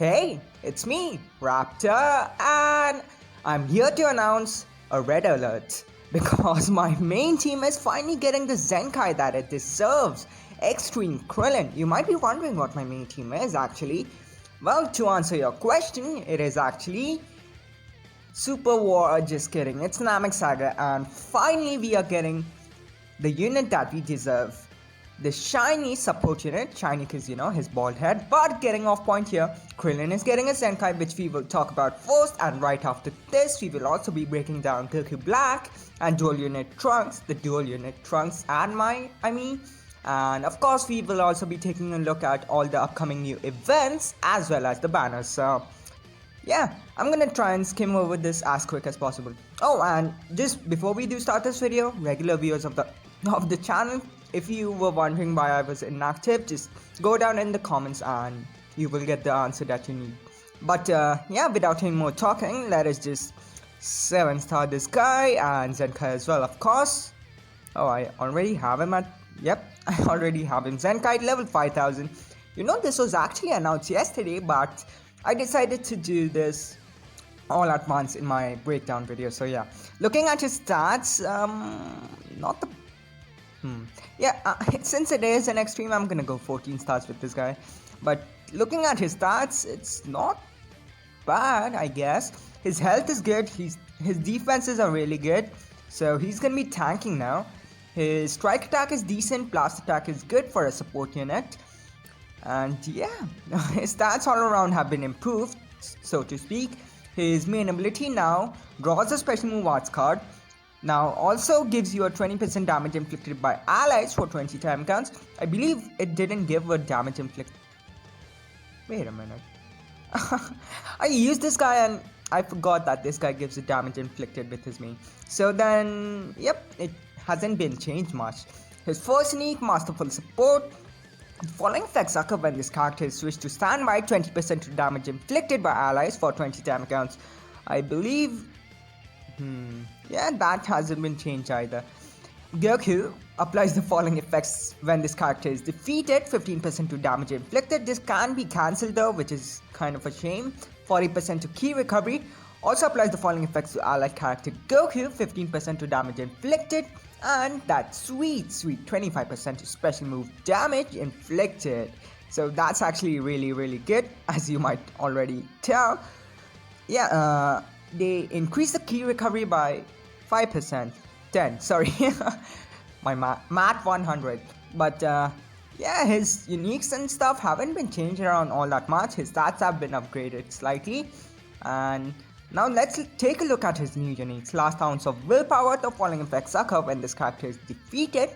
Hey, it's me, Raptor, and I'm here to announce a red alert because my main team is finally getting the Zenkai that it deserves. Extreme Krillin. You might be wondering what my main team is actually. Well, to answer your question, it is actually Super War. Just kidding, it's Namek Saga, and finally we are getting the unit that we deserve. The shiny support unit, shiny because his bald head, but getting off point here, Krillin is getting a Zenkai which we will talk about first, and right after this we will also be breaking down Goku Black and dual unit Trunks, the dual unit Trunks and and of course we will also be taking a look at all the upcoming new events as well as the banners. So yeah, I'm gonna try and skim over this as quick as possible. Oh, and just before we do start this video, regular viewers of the channel, if you were wondering why I was inactive, just go down in the comments and you will get the answer that you need. But yeah, without any more talking, let us just 7-star this guy and Zenkai as well, of course. Oh, I already have him at, yep, I already have him Zenkai level 5000. This was actually announced yesterday, but I decided to do this all at once in my breakdown video. So yeah, looking at his stats, not the yeah, since it is an extreme, I'm gonna go 14 stars with this guy. But looking at his stats, it's not bad, I guess. His health is good, his defenses are really good, so he's gonna be tanking now. His strike attack is decent, blast attack is good for a support unit. And yeah, his stats all around have been improved, so to speak. His main ability now draws a special move arts card. Now also gives you a 20% damage inflicted by allies for 20 time counts. I believe it didn't give a damage inflicted. Wait a minute. I used this guy and I forgot that this guy gives a damage inflicted with his main. So then, yep, it hasn't been changed much. His first sneak, masterful support. The following effects occur when this character is switched to standby, 20% to damage inflicted by allies for 20 time counts. I believe yeah, that hasn't been changed either. Goku applies the following effects when this character is defeated, 15% to damage inflicted. This can be cancelled though, which is kind of a shame. 40% to ki recovery. Also applies the following effects to allied character Goku, 15% to damage inflicted. And that sweet 25% to special move damage inflicted. So that's actually really good, as you might already tell. Yeah, they increase the ki recovery by 5%, 10, sorry, my math 100. But yeah, his uniques and stuff haven't been changed around all that much. His stats have been upgraded slightly. And now let's take a look at his new uniques. Last ounce of willpower. The following effects occur when this character is defeated.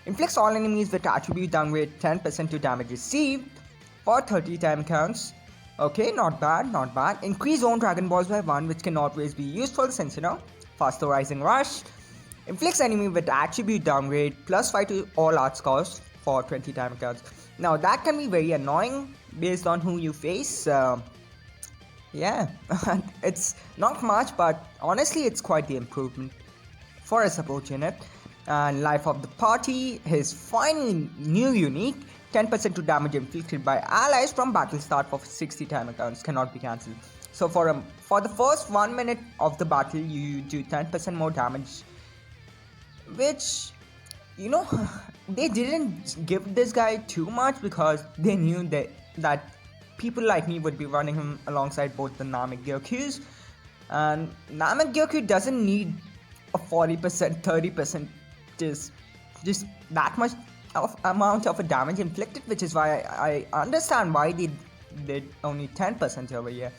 Inflicts all enemies with attribute downgrade 10% to damage received for 30 time counts. Okay, not bad. Increase own Dragon Balls by 1, which can always be useful since, faster rising rush. Inflicts enemy with attribute downgrade +5 to all art scores for 20 time counts. Now that can be very annoying based on who you face. Yeah, it's not much, but honestly it's quite the improvement for a support unit. And life of the party, his final new unique, 10% to damage inflicted by allies from battle start for 60 time accounts, cannot be cancelled. So for the first 1 minute of the battle, you do 10% more damage, which they didn't give this guy too much because they knew that people like me would be running him alongside both the Namek Gyokus, and Namek Gyoku doesn't need a 40%, 30%, just that much of amount of a damage inflicted, which is why I understand why they did only 10% over here.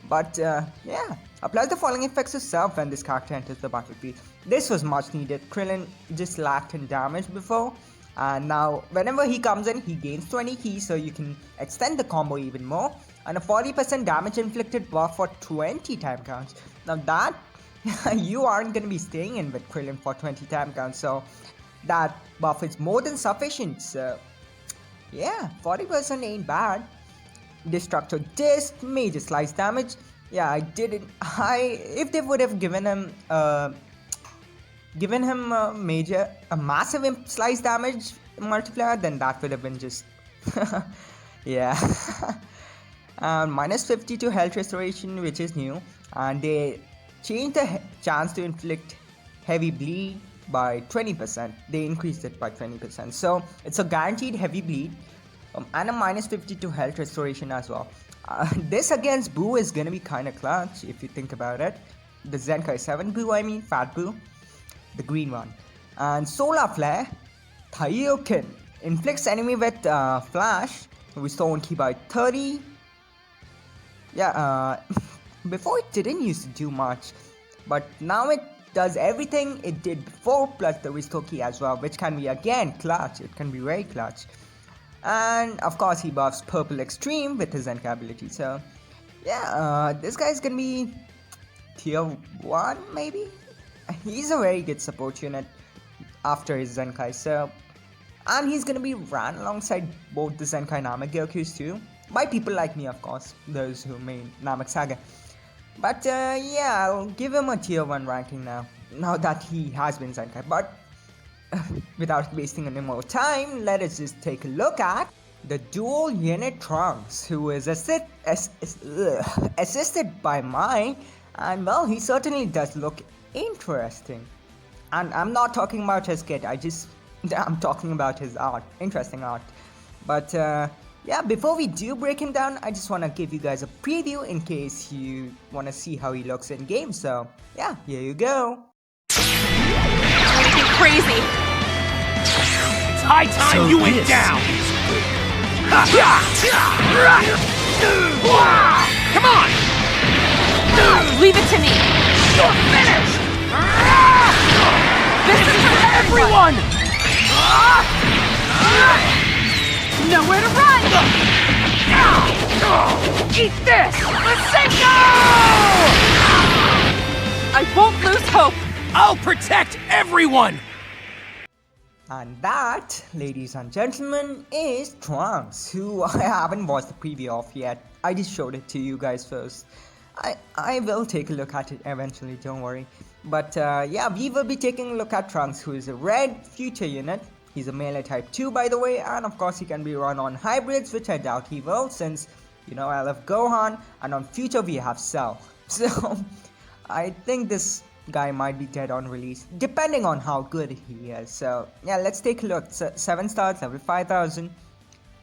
But yeah, applies the following effects itself when this character enters the battlefield. This was much needed. Krillin just lacked in damage before, and now whenever he comes in, he gains 20 keys, so you can extend the combo even more. And a 40% damage inflicted buff for 20 time counts. Now that you aren't going to be staying in with Krillin for 20 time counts, so that buff is more than sufficient. So yeah, 40% ain't bad. Destructive disc, major slice damage. Yeah, I didn't. If they would have given him a massive slice damage multiplier, then that would have been just yeah. and minus 52 health restoration, which is new, and they changed the chance to inflict heavy bleed by 20%. They increased it by 20%, so it's a guaranteed heavy bleed, and a minus 52 health restoration as well. This against Boo is gonna be kinda clutch if you think about it. The Zenkai 7 Boo, I mean, Fat Boo, the green one. And Solar Flare, Taiyukin, inflicts enemy with Flash, restore one key by 30. Yeah, before it didn't used to do much, but now it does everything it did before plus the restore key as well, which can be again clutch. It can be very clutch. And of course he buffs Purple Extreme with his Zenkai ability. So yeah, this guy's gonna be tier 1 maybe. He's a very good support unit after his Zenkai. So, and he's gonna be ran alongside both the Zenkai Namek Gyokus too, by people like me of course, those who made Namek Saga. But yeah, I'll give him a tier 1 ranking now that he has been Zenkai. But without wasting any more time, let us just take a look at the dual unit Trunks, who is assisted by mine, and well, he certainly does look interesting. And I'm not talking about his kit, I'm talking about his art, interesting art. But yeah, before we do break him down, I just want to give you guys a preview in case you want to see how he looks in game. So yeah, here you go. Anything crazy. It's high time so you went down! Come on! Leave it to me! You're finished! This is for everyone! Nowhere to run! Eat this! Masenko! I won't lose hope! I'll protect everyone! And that, ladies and gentlemen, is Trunks, who I haven't watched the preview of yet. I just showed it to you guys first. I will take a look at it eventually, don't worry. But yeah, we will be taking a look at Trunks, who is a red future unit. He's a melee type 2 by the way, and of course he can be run on hybrids, which I doubt he will, since, you know, I love Gohan, and on future we have Cell. So, I think this guy might be dead on release, depending on how good he is. So, yeah, let's take a look. 7 stars, level 5000.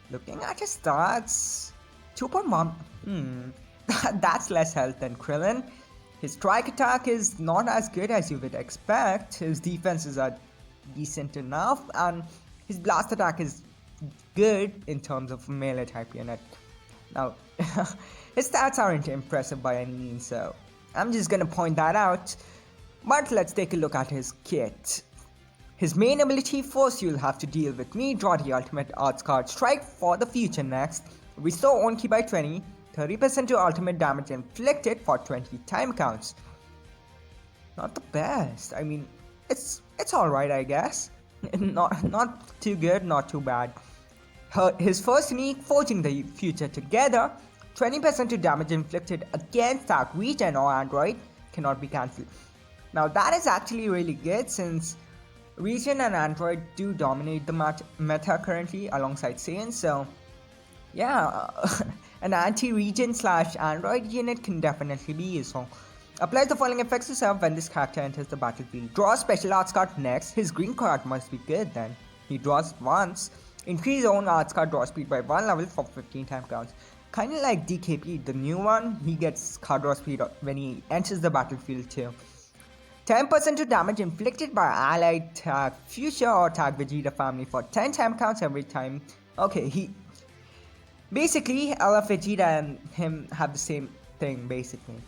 Looking at his stats, 2.1, that's less health than Krillin. His strike attack is not as good as you would expect. His defenses are decent enough, and his blast attack is good in terms of melee type unit. Now, his stats aren't impressive by any means, so I'm just gonna point that out. But let's take a look at his kit. His main ability, first you'll have to deal with me, draw the ultimate arts card, strike for the future next, restore one key by 20, 30% to ultimate damage inflicted for 20 time counts. Not the best, I mean, it's alright I guess. Not too good, not too bad. His first unique, forging the future together, 20% to damage inflicted against that region or android, cannot be cancelled. Now that is actually really good, since region and android do dominate the meta currently alongside Saiyan, so yeah, an anti-region / android unit can definitely be useful. Applies the following effects to self when this character enters the battlefield. Draw a special arts card next. His green card must be good then. He draws once. Increase own arts card draw speed by 1 level for 15 time counts. Kinda like DKP, the new one, he gets card draw speed when he enters the battlefield too. 10% to damage inflicted by allied tag Future or tag Vegeta family for 10 time counts every time. Okay, basically, I love Vegeta and him have the same thing basically.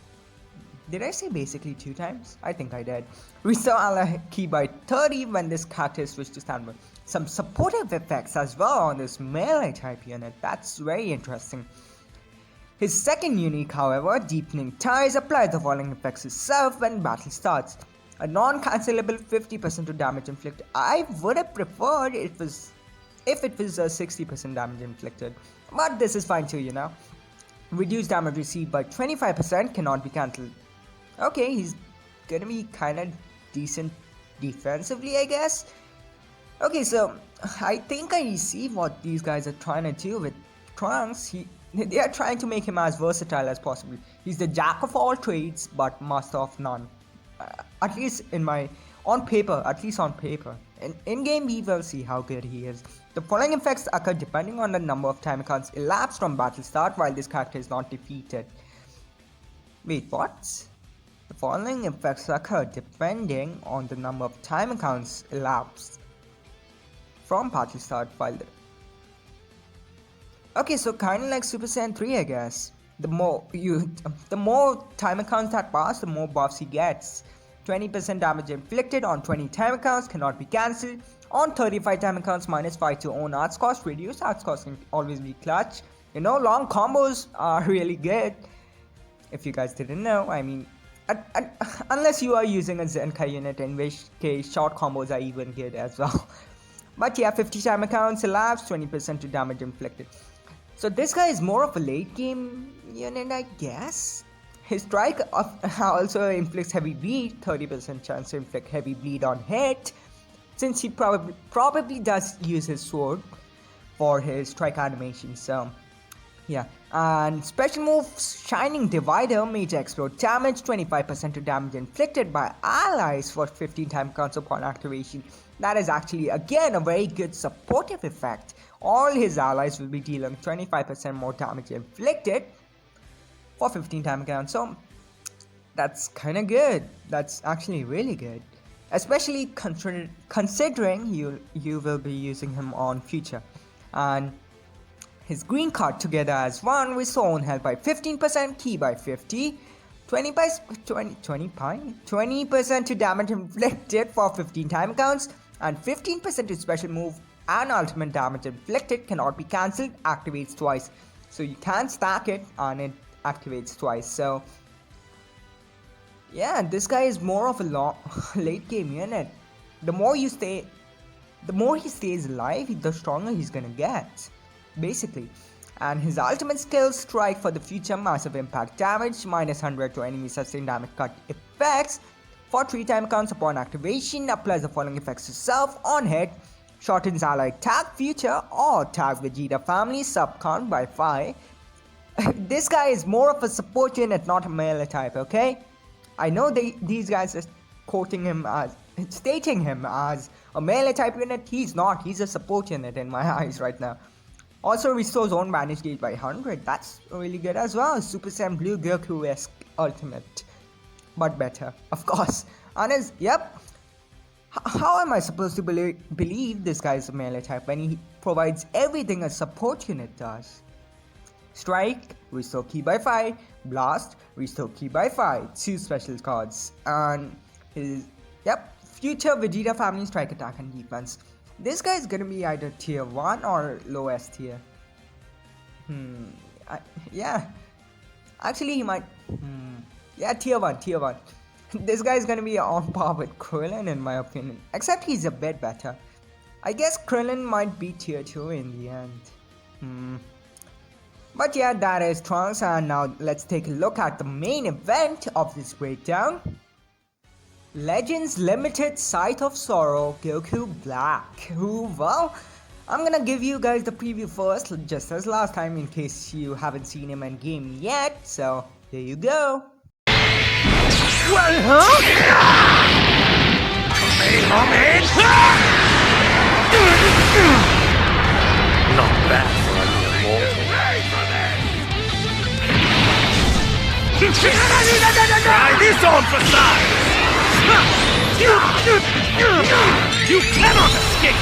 Did I say basically 2 times? I think I did. Restore ally key by 30 when this character is switched to standby. Some supportive effects as well on this melee type unit. That's very interesting. His second unique, however, Deepening Ties, applies the following effects itself when battle starts. A non-cancelable 50% to damage inflicted. I would have preferred if it was a 60% damage inflicted. But this is fine too, you know. Reduced damage received by 25%, cannot be cancelled. Okay, he's gonna be kinda decent defensively, I guess. Okay, so I think I see what these guys are trying to do with Trunks. They are trying to make him as versatile as possible. He's the jack of all trades, but master of none. At least on paper, at least on paper. In game, we will see how good he is. The following effects occur depending on the number of time accounts elapsed from battle start while this character is not defeated. Wait, what? The following effects occur depending on the number of time accounts elapsed from battle start while the... Okay, so kinda like Super Saiyan 3, I guess. The more time accounts that pass, the more buffs he gets. 20% damage inflicted on 20 time accounts cannot be cancelled. On 35 time accounts, -5 to own arts cost. Reduced arts cost can always be clutch. You know, long combos are really good. If you guys didn't know, I mean, unless you are using a Zenkai unit, in which case short combos are even good as well. But yeah, 50 time accounts elapsed, 20% to damage inflicted. So this guy is more of a late game unit, I guess. His strike also inflicts heavy bleed, 30% chance to inflict heavy bleed on hit, since he probably does use his sword for his strike animation. So yeah, and special move Shining Divider, major explode damage, 25% to damage inflicted by allies for 15 time counts upon activation. That is actually again a very good supportive effect. All his allies will be dealing 25% more damage inflicted for 15 time counts. So that's kind of good. That's actually really good, especially considering you will be using him on future. And his green card together as one, restore own health by 15%, ki by 50, 20% to damage inflicted for 15 time counts, and 15% to special move and ultimate damage inflicted cannot be cancelled, activates twice. So you can stack it and it activates twice. So yeah, this guy is more of a late game unit. The more he stays alive, the stronger he's gonna get, basically. And his ultimate skill, strike for the future, massive impact damage, -100 to enemy sustained damage cut effects for 3 time counts upon activation, applies the following effects to self on hit, shortens ally tag future or tag Vegeta family sub count by 5. This guy is more of a support unit, not a melee type, okay? I know these guys are stating him as a melee type unit. He's not, he's a support unit in my eyes right now. Also restores own manage gauge by 100, that's really good as well. Super Saiyan Blue Goku-esque ultimate, but better, of course. And yep, how am I supposed to believe this guy is a melee type when he provides everything a support unit does? Strike, restore ki by 5, blast, restore ki by 5, 2 special cards, and his, future Vegeta family strike attack and defense. This guy is gonna be either tier 1 or lowest tier. Yeah, actually he might, yeah, tier 1. This guy is gonna be on par with Krillin in my opinion, except he's a bit better. I guess Krillin might be tier 2 in the end. But yeah, that is Trunks, and now let's take a look at the main event of this breakdown. Legends Limited Sight of Sorrow Goku Black, who, well, I'm gonna give you guys the preview first, just as last time, in case you haven't seen him in game yet, so there you go. Well, huh? Not bad for a mere mortal. Try this on for size! You cannot escape!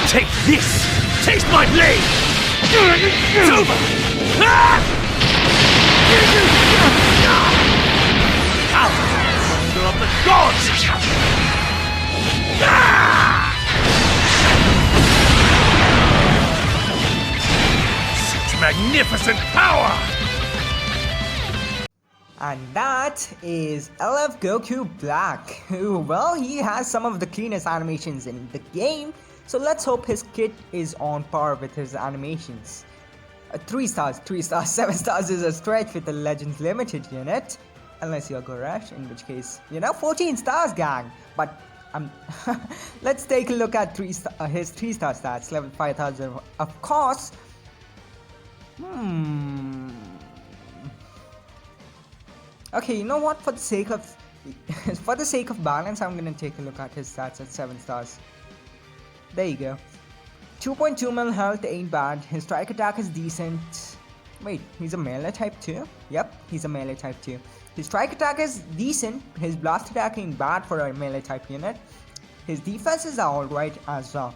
Take this! Taste my blade! It's over! Power! Wonder of the gods! Such magnificent power! And that is LF Goku Black, who, well, he has some of the cleanest animations in the game, so let's hope his kit is on par with his animations. 3 stars, 7 stars is a stretch with the Legends Limited unit, unless you're Goresh, in which case, 14 stars, gang. But let's take a look at his 3-star stats. Level 5000, of course. Okay, you know what? For the sake of for the sake of balance, I'm gonna take a look at his stats at 7 stars. There you go. 2.2 mil health ain't bad. His strike attack is decent. Wait, he's a melee type too? Yep, he's a melee type too. His strike attack is decent. His blast attack ain't bad for a melee type unit. His defenses are alright as well.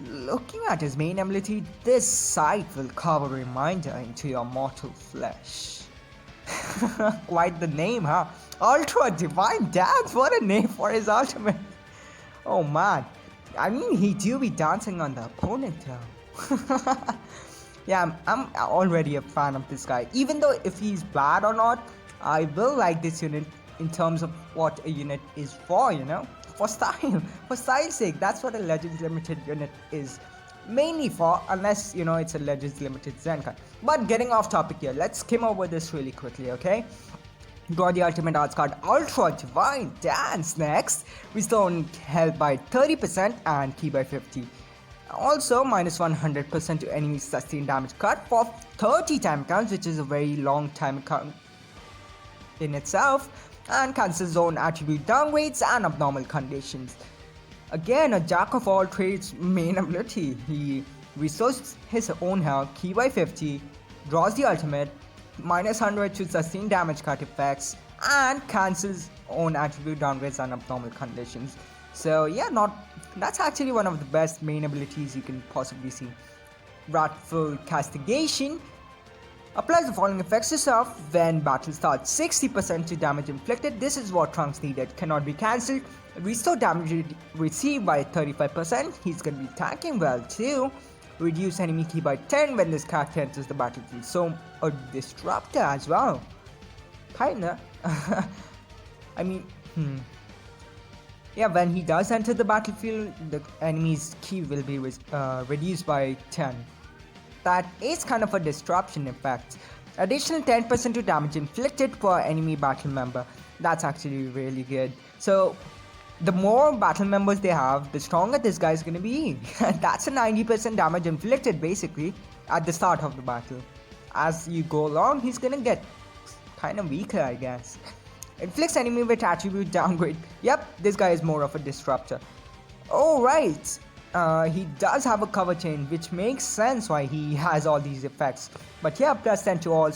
Looking at his main ability, this sight will carve a reminder into your mortal flesh. Quite the name, huh? Ultra Divine Dance, what a name for his ultimate. Oh man, I mean he do be dancing on the opponent though. Yeah, I'm already a fan of this guy. Even though if he's bad or not, I will like this unit in terms of what a unit is for, you know? For style, for style's sake, that's what a Legends Limited unit is mainly for, unless, you know, it's a Legends Limited Zenkai. But getting off topic here, let's skim over this really quickly, okay? Draw the ultimate arts card Ultra Divine Dance next. Restore health by 30% and ki by 50. Also, minus 100% to enemy sustained damage card for 30 time counts, which is a very long time count in itself, and cancels zone attribute downgrades and abnormal conditions. Again, a jack of all trades main ability. He restores his own health, ki by 50, draws the ultimate, minus 100 to sustain damage card effects, and cancels own attribute downgrades and abnormal conditions. So yeah, that's actually one of the best main abilities you can possibly see. Wrathful Castigation applies the following effects to yourself when battle starts. 60% to damage inflicted, this is what Trunks needed, cannot be cancelled. Restore damage received by 35%, he's gonna be tanking well too. Reduce enemy ki by 10 when this character enters the battlefield, so a disruptor as well. Kinda. I mean, yeah, when he does enter the battlefield, the enemy's ki will be reduced by 10. That is kind of a disruption effect. Additional 10% to damage inflicted per enemy battle member. That's actually really good. So the more battle members they have, the stronger this guy is gonna be. That's a 90% damage inflicted basically at the start of the battle. As you go along, he's gonna get kind of weaker, I guess. Inflicts enemy with attribute downgrade. Yep, this guy is more of a disruptor. Oh right. He does have a cover chain, which makes sense why he has all these effects. But yeah, plus 10 to all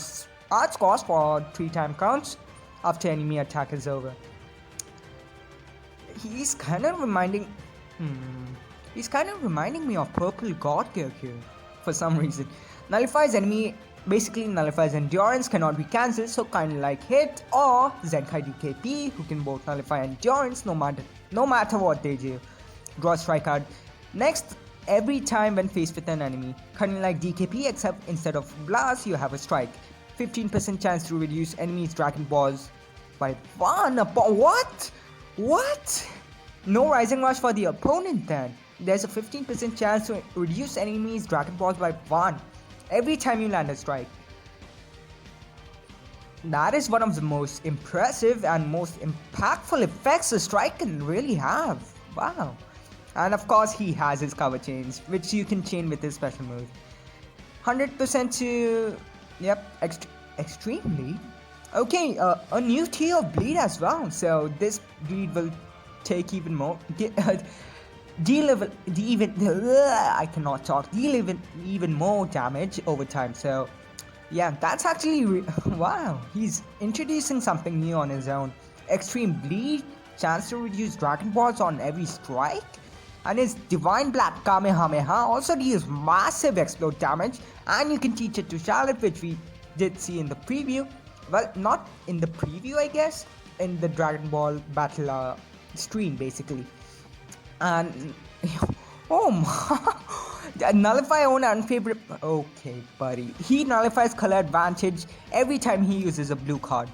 arts cost for 3 time counts after enemy attack is over. He's kind of reminding me of Purple God Goku for some reason. Nullifies enemy, basically nullifies endurance, cannot be cancelled, so kind of like Hit or Zenkai DKP, who can both nullify endurance no matter what they do. Draw strike card. Next, every time when faced with an enemy, kind of like DKP, except instead of blast, you have a strike. 15% chance to reduce enemies' Dragon Balls by 1 upon what? What? No Rising Rush for the opponent then. There's a 15% chance to reduce enemies' Dragon Balls by 1 every time you land a strike. That is one of the most impressive and most impactful effects a strike can really have. Wow. And of course he has his cover chains, which you can chain with his special move. 100% to, yep, extreme bleed. Okay, a new tier of bleed as well. So this bleed will take even more, deal even more damage over time. So yeah, that's actually wow. He's introducing something new on his own. Extreme bleed, chance to reduce Dragon Balls on every strike. And his Divine Black Kamehameha also deals massive explode damage, and you can teach it to Charlotte, which we did see in the preview. Well, not in the preview, I guess, in the Dragon Ball Battle stream basically. And oh my, nullify own unfavorable. Okay, buddy, he nullifies color advantage every time he uses a blue card.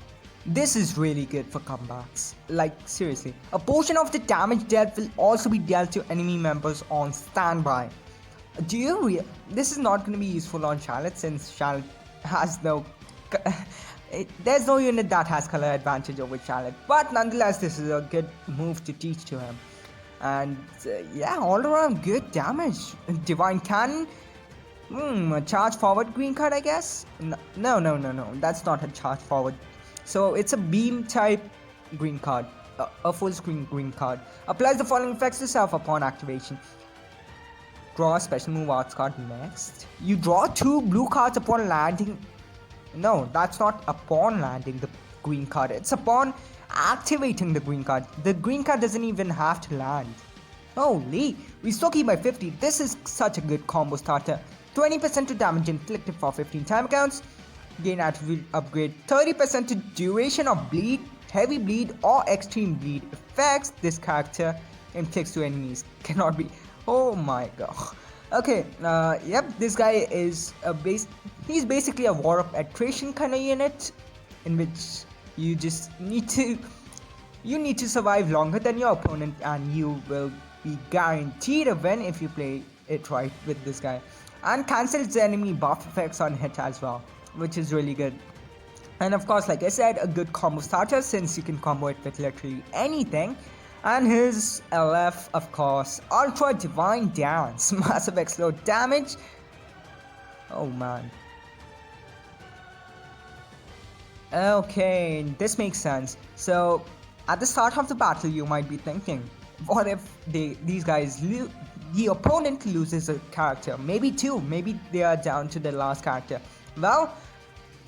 This is really good for combats. Like seriously, a portion of the damage dealt will also be dealt to enemy members on standby. This is not going to be useful on Charlotte, since Charlotte has no there's no unit that has color advantage over Charlotte, but nonetheless this is a good move to teach to him. And yeah, all around good damage. Divine Cannon, A charge forward green card, I guess? No. That's not a charge forward. So it's a beam type green card. A full screen green card. Applies the following effects to self upon activation. Draw a special move arts card next. You draw 2 blue cards upon landing. No, that's not upon landing the green card. It's upon activating the green card. The green card doesn't even have to land. Holy, restore key by 50. This is such a good combo starter. 20% to damage inflicted for 15 time counts. Gain attribute upgrade 30% to duration of bleed, heavy bleed or extreme bleed effects this character inflicts to enemies. Cannot be. Oh my god. Okay, yep, this guy is he's basically a war of attrition kind of unit in which you just need to survive longer than your opponent and you will be guaranteed a win if you play it right with this guy. And cancels the enemy buff effects on hit as well, which is really good. And of course, like I said, a good combo starter since you can combo it with literally anything. And his LF, of course, Ultra Divine Dance, massive explode damage. Oh man. Okay, this makes sense. So at the start of the battle, you might be thinking, what if these guys the opponent loses a character, maybe 2, maybe they are down to the last character. Well,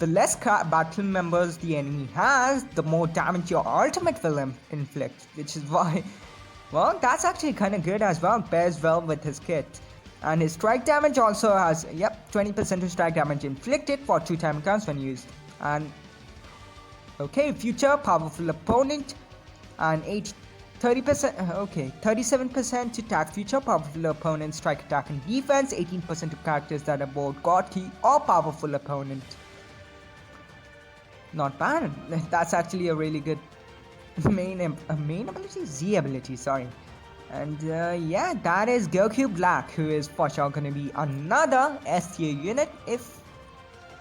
the less battle members the enemy has, the more damage your ultimate will inflict, which is why, well, that's actually kind of good as well, pairs well with his kit. And his strike damage also has, yep, 20% to strike damage inflicted for 2 time counts when used. And okay, future powerful opponent and 30%, okay, 37% to attack future powerful opponents, strike, attack and defense, 18% to characters that are both god key or powerful opponent. Not bad. That's actually a really good main ability, Z ability, sorry. And yeah, that is Goku Black, who is for sure gonna be another S tier unit, if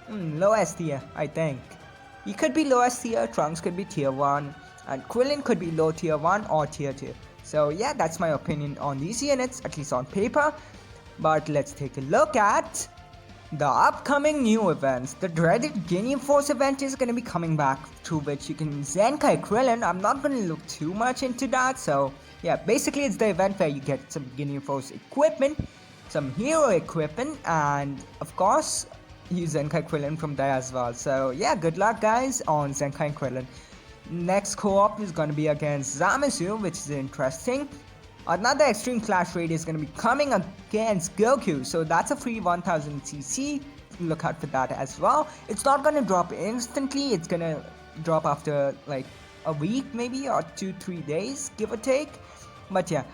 low S tier, I think. He could be low S tier, Trunks could be tier 1, and Krillin could be low tier 1 or tier 2. So yeah, that's my opinion on these units, at least on paper. But let's take a look at the upcoming new events. The dreaded Guinea Force event is going to be coming back, through which you can Zenkai Krillin. I'm not going to look too much into that. So yeah, basically it's the event where you get some Guinea Force equipment, some hero equipment, and of course you Zenkai Krillin from there as well. So yeah, good luck guys on Zenkai Krillin. Next co-op is going to be against Zamasu, which is interesting. Another Extreme Clash raid is going to be coming against Goku, so that's a free 1000cc. Look out for that as well. It's not going to drop instantly, it's going to drop after like a week maybe, or 2-3 days, give or take. But yeah,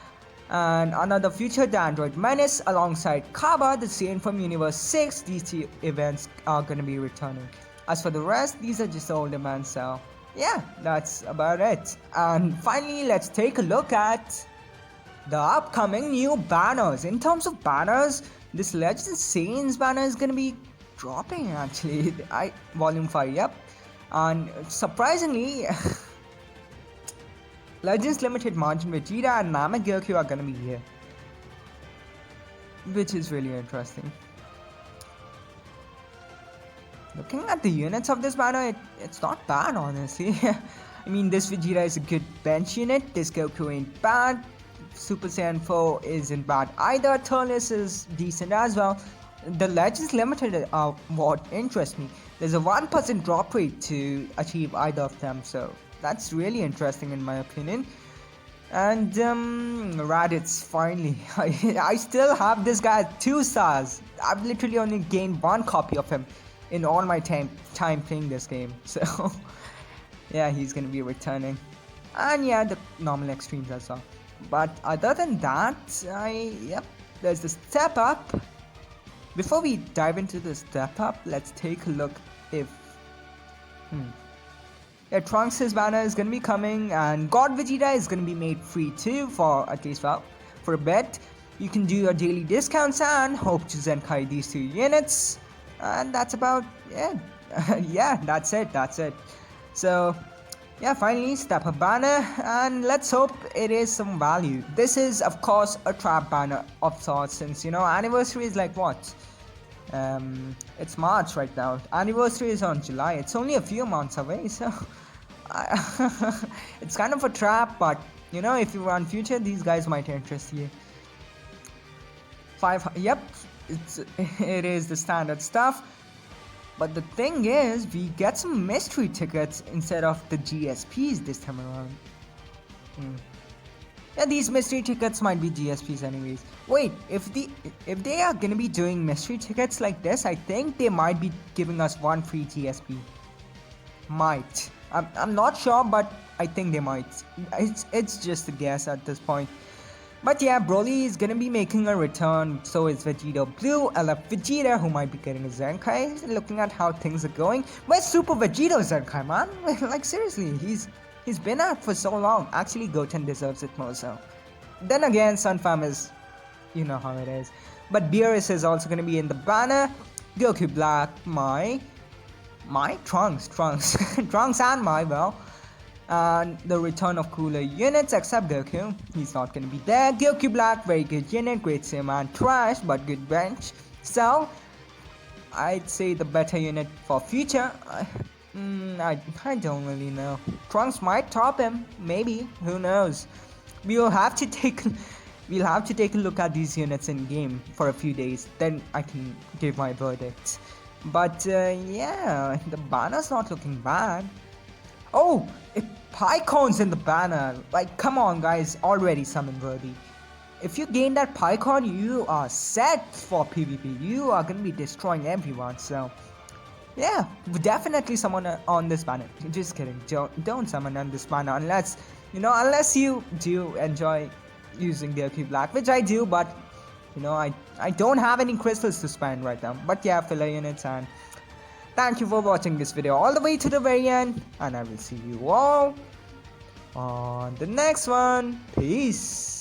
and another Future the Android Menace alongside Kaba, the Saint from Universe 6. These 2 events are going to be returning. As for the rest, these are just the old events, so yeah, that's about it. And finally, let's take a look at the upcoming new banners. In terms of banners, this Legends Saints banner is gonna be dropping actually. Volume 5, yep. And surprisingly, Legends Limited Margin Vegeta and Namek Goku are gonna be here, which is really interesting. Looking at the units of this banner, it's not bad honestly. I mean, this Vegeta is a good bench unit, this Goku ain't bad, Super Saiyan 4 isn't bad either, Turnus is decent as well. The Legends Limited are what interests me. There's a 1% drop rate to achieve either of them, so that's really interesting in my opinion. And Raditz, finally. I still have this guy at 2 stars. I've literally only gained 1 copy of him in all my time playing this game, so yeah, he's gonna be returning. And yeah, the normal extremes as well. But other than that, yep, there's the step up. Before we dive into the step up, let's take a look if yeah, Trunks' banner is gonna be coming, and God Vegeta is gonna be made free too, for at least, well, for a bit. You can do your daily discounts and hope to Zenkai these 2 units. And that's about, yeah, yeah, that's it. So yeah, finally step up banner, and let's hope it is some value. This is of course a trap banner of sorts, since you know anniversary is like what, It's March right now. Anniversary is on July. It's only a few months away, so it's kind of a trap. But you know, if you run future, these guys might interest you. Yep, it is the standard stuff. But the thing is, we get some mystery tickets instead of the GSPs this time around. Yeah, these mystery tickets might be GSPs anyways. Wait, if they are gonna be doing mystery tickets like this, I think they might be giving us one free GSP. Might. I'm not sure, but I think they might. It's just a guess at this point. But yeah, Broly is gonna be making a return, so is Vegito Blue. I love Vegeta, who might be getting a Zenkai. Looking at how things are going, where's Super Vegito Zenkai, man? Like seriously, he's been out for so long. Actually, Goten deserves it more so. Then again, Sunfam is, you know how it is. But Beerus is also gonna be in the banner. Goku Black, my Trunks, Trunks and my, well. And the return of cooler units except Goku, he's not gonna be there. Goku Black, very good unit, great sim and trash, but good bench. So, I'd say the better unit for future. I don't really know. Trunks might top him, maybe, who knows. We'll have to take a look at these units in game for a few days, then I can give my verdict. But yeah, the banner's not looking bad. Oh, Pycon's in the banner. Like, come on guys, already summon worthy. If you gain that Pycon, you are set for PvP. You are gonna be destroying everyone, so yeah, definitely summon on this banner. Just kidding, don't summon on this banner unless you do enjoy using Goku Black, which I do, but you know, I don't have any crystals to spend right now. But yeah, filler units. And thank you for watching this video all the way to the very end, and I will see you all on the next one. Peace.